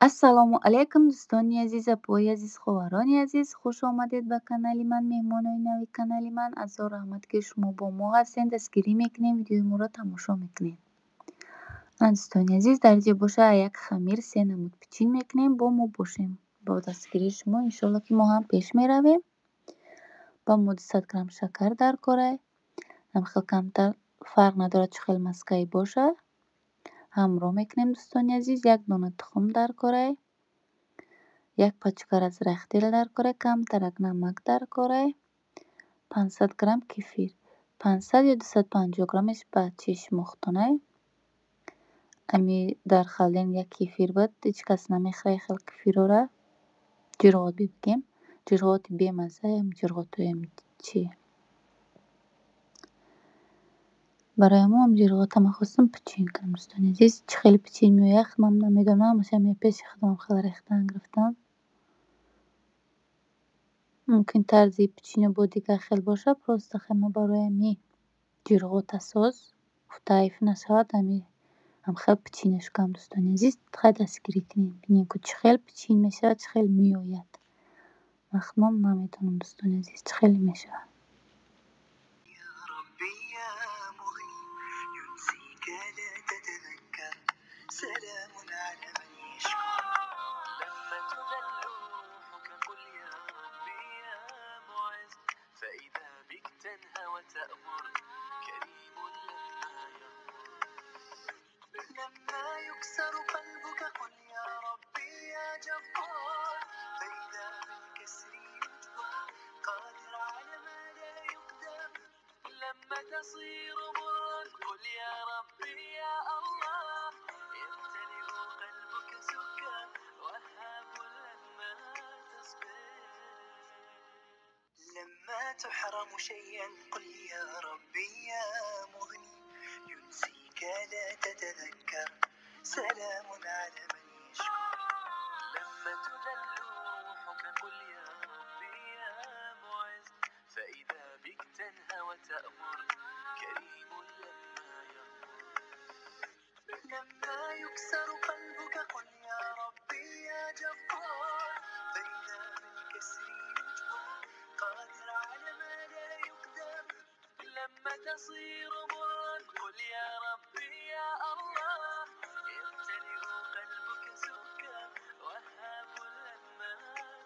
Ассалому алайкум, дӯстони азиз, апои азиз, ховарони азиз, хуш омадед ба канали ман, меҳмонои нави канали ман. Азо раҳмат ки шумо бо мо ҳастед, дастгирӣ мекунед, видеои моро тамошо мекунед. дӯстони азиз, дар ҷо боша як хамир 3 намуд пичин мекунем, бо мо бошем. Бо дастгирии шумо иншолло ки мо ҳам пеш меравем. ба мо 200 грамм шакар даркорай. ҳам хел камтар фарқ надорад чӣ хел маскаи бошад. ҳамроҳ мекунем дӯстони азиз. 1 дона тухм даркорай. 1 пачка разрахтел даркорай, камтарак намак даркорай, 500 грамм кефир. 500 ё 250 граммаш ба чешм мухтонай. ами дар халден як кефир бад, ҳеҷ кас намехӯрад хел кефирора. ҷирғот бибигем. ҷирғоти бемазза ям ҷирғотоям чӣ. барои ҳамон ҷирғотам хостам пичин кунам дӯстони азиз. чӣ хел пичин меояд ман намедонам, ҳамаша пеши худам хел рехтан гирифтам. мумкин тарзи пичини бо дигар хел бошад, просто ма барои ами ҷирғот асос таиф нашавад, ами ҳам хел пичинаш кунам дӯстони азиз. хай дастгирӣ кунед, бинед ки чӣ хел пичин мешавад, чӣ хел меояд. вақт ман намедонам дӯстони азиз чӣ хел мешавад. لما يكسر قلبك قل يا ربي يا جبار فإذا بالكسر يجبر قادر على ما لا يقدر لما تصير مرا قل يا ربي يا الله يمتلئ قلبك سكا وهاب لما تصبر لما تحرم شيئا قل يا ربي يا مغني ينسيك لا تتذكر سلام على من يشكر لما تذل روحك قل يا ربي يا معز فإذا بك تنهى وتأمر كريم لما يغفر لما يكسر قلبك قل يا ربي يا جبار فإذا بالكسر يجبر قادر على ما لا يقدر لما تصير مرا قل يا ربي يا الله يمتلئ قلبك سكا وهاب لما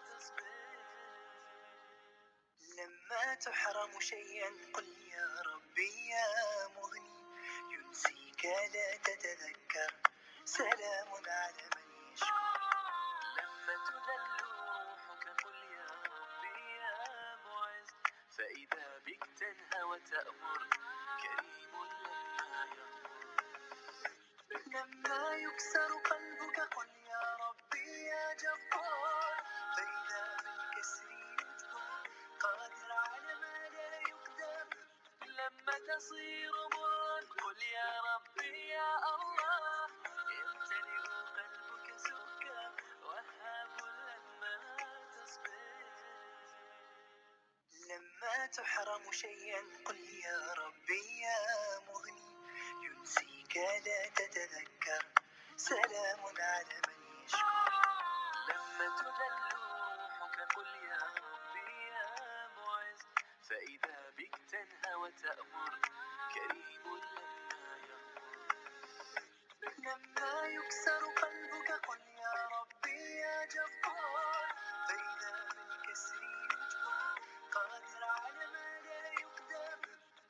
تصبر لما تحرم شيئا قل يا ربي يا مغني ينسيك لا تتذكر سلام على من يشكر لما تذل روحك قل يا ربي يا معز فإذا بك تنهى وتأمر كريم لما يغفر لما يكسر قلبك قل يا ربي يا جبار فإذا بالكسر يجبر قادر على ما لا يقدر لما تصير مرا قل يا ربي يا الله يمتلئ قلبك سكا وهاب لما تصبر لما تحرم شيئا قل يا ربي يا مغني ينسيك لا تتذكر سلام على من يشكر لما تذل روحك قل يا ربي يا معز فإذا بك تنهى وتأمر كريم لما يغفر لما يكسر قلبك قل يا ربي يا جبار فإذا بالكسر يجبر قادر على ما لا يقدر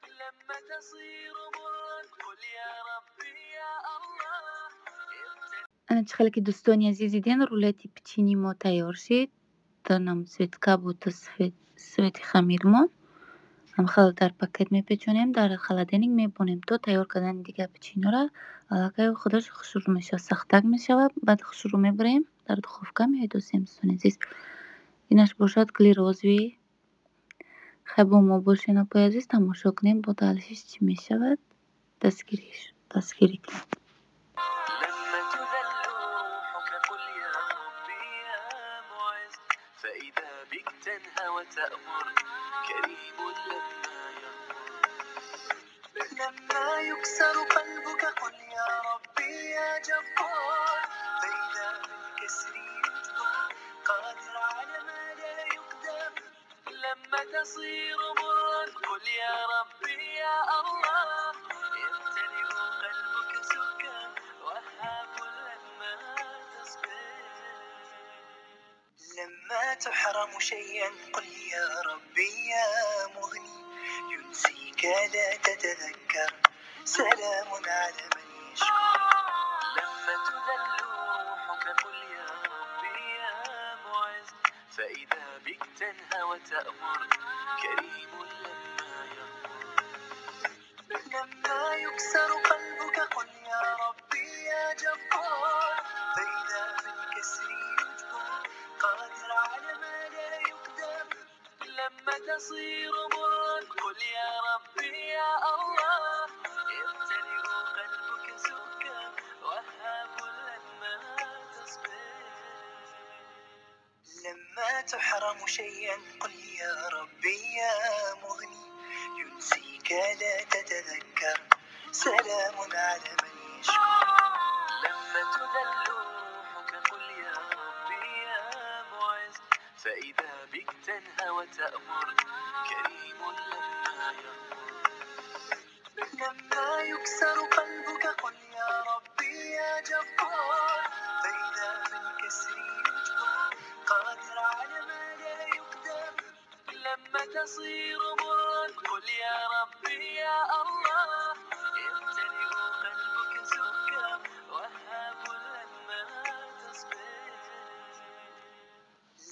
لما تصير مرا قل يا ربي يا الله чӣ хеле ки дӯстони азиз диден, рулети пичини мо тайёр шид. данам светка буд свети хамирмон. ҳам хел дар пакет мепечонем, дар холодильник мебонем то тайёр кардани дигар пичинора. аллакай худаш хушрӯ мешавад, сахтак мешавад. баъд хушрӯ мебарем, дар духовка медозем. дӯстони азиз, инаш бошад глирозви. хай бо мо бошед апои азиз, тамошо кунем бо далишиш чӣ мешавад. дастгирӣ кунем. لما تذل روحك قل يا ربي يا معز فإذا بك تنهى وتأمر كريم لما يغفر لما يكسر قلبك قل يا ربي يا جبار فإذا بالكسر تصير مرا قل يا ربي يا الله، يمتلئ قلبك سكا وهاب لما تصبر. لما تحرم شيئا قل يا ربي يا مغني، ينسيك لا تتذكر سلام على من يشكو. لما تذل روحك قل يا ربي يا معز، فإذا بك تنهى وتأمر كريم لما يغفر. لما يكسر قلبك قل يا ربي يا جبار، فإذا بالكسر يجبر قادر على ما لا يقدر. لما تصير مرا قل يا ربي يا الله، يمتلئ قلبك سكا وهاب لما تصبر. لما تحرم شيئا قل يا ربي يا مغني، ينسيك لا تتذكر سلام على من يشكو. لما تذل روحك قل يا ربي يا معز، فإذا بك تنهى وتأمر كريم لما يغفر. لما يكسر قلبك قل يا ربي يا جبار، فإذا بالكسر يجبر قادر على ما لا يقدر. لما تصير مرا قل يا ربي يا الله، يمتلئ قلبك سكا وهاب لما تصبر.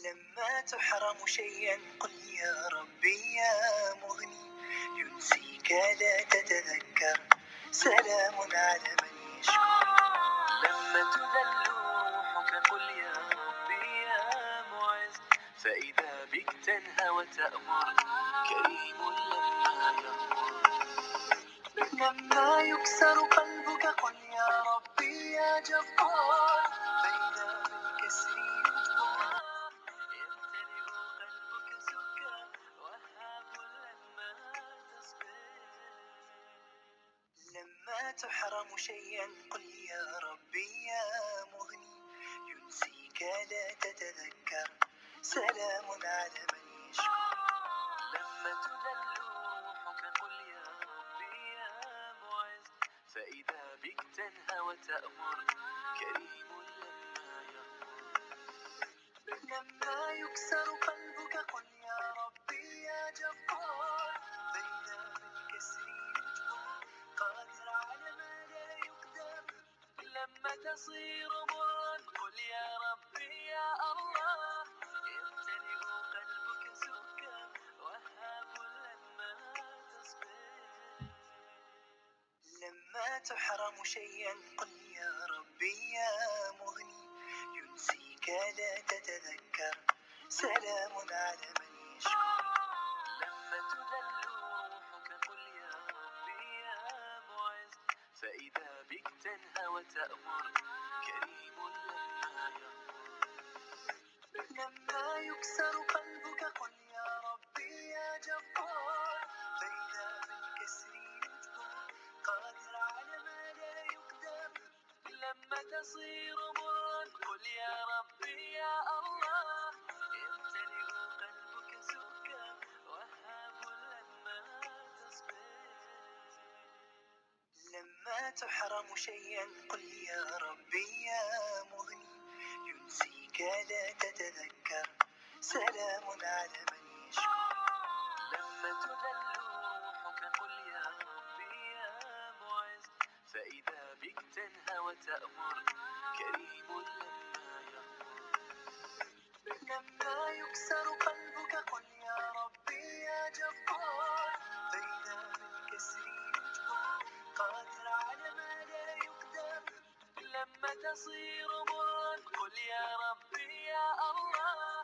لما تحرم شيئا قل يا ربي يا مغني، ينسيك لا تتذكر سلام على من يشكو. لما تذل روحك قل يا ربي يا معز، فإذا بك تنهى وتأمر كريم لما يغفر. لما يكسر قلبك قل يا ربي يا جبار، فإذا بالكسر يجبر يمتلئ قلبك سكا وهاب لما تصبر. لما تحرم شيئا قل يا ربي يا مغني، ينسيك لا تتذكر سلام على من يشكو. لما تذل روحك قل يا ربي يا معز، فإذا بك تنهى وتأمر كريم لما يغفر. لما يكسر قلبك قل يا ربي يا جبار، فإذا بالكسر يجبر قادر على ما لا يقدر. لما تصير مرا قل يا ربي يا الله، يمتلئ قلبك سكا وهاب لما تصبر. لما تحرم شيئا قل يا ربي يا مغني، ينسيك لا تتذكر سلام على من يشكو. لما تذل روحك قل يا ربي يا معز، فإذا بك تنهى وتأمر كريم لما يغفر. لما يكسر قلبك قل يا ربي يا جبار، فإذا بالكسر يجبر قادر على ما لا يقدر. لما تصير مرا قل يا ربي يا الله، يمتلئ قلبك سكا وهاب لما تصبر. لما تحرم شيئا قل يا ربي يا مغني، ينسيك لا تتذكر سلام على من يشكو. لما تذل روحك قل يا ربي يا معز، فإذا بك تنهى وتأمر كريم لما يغفر. لما يكسر قلبك قل يا ربي يا جبار، فإذا بالكسر يجبر قادر على ما لا يقدر. لما تصير مرا قل يا ربي يا الله،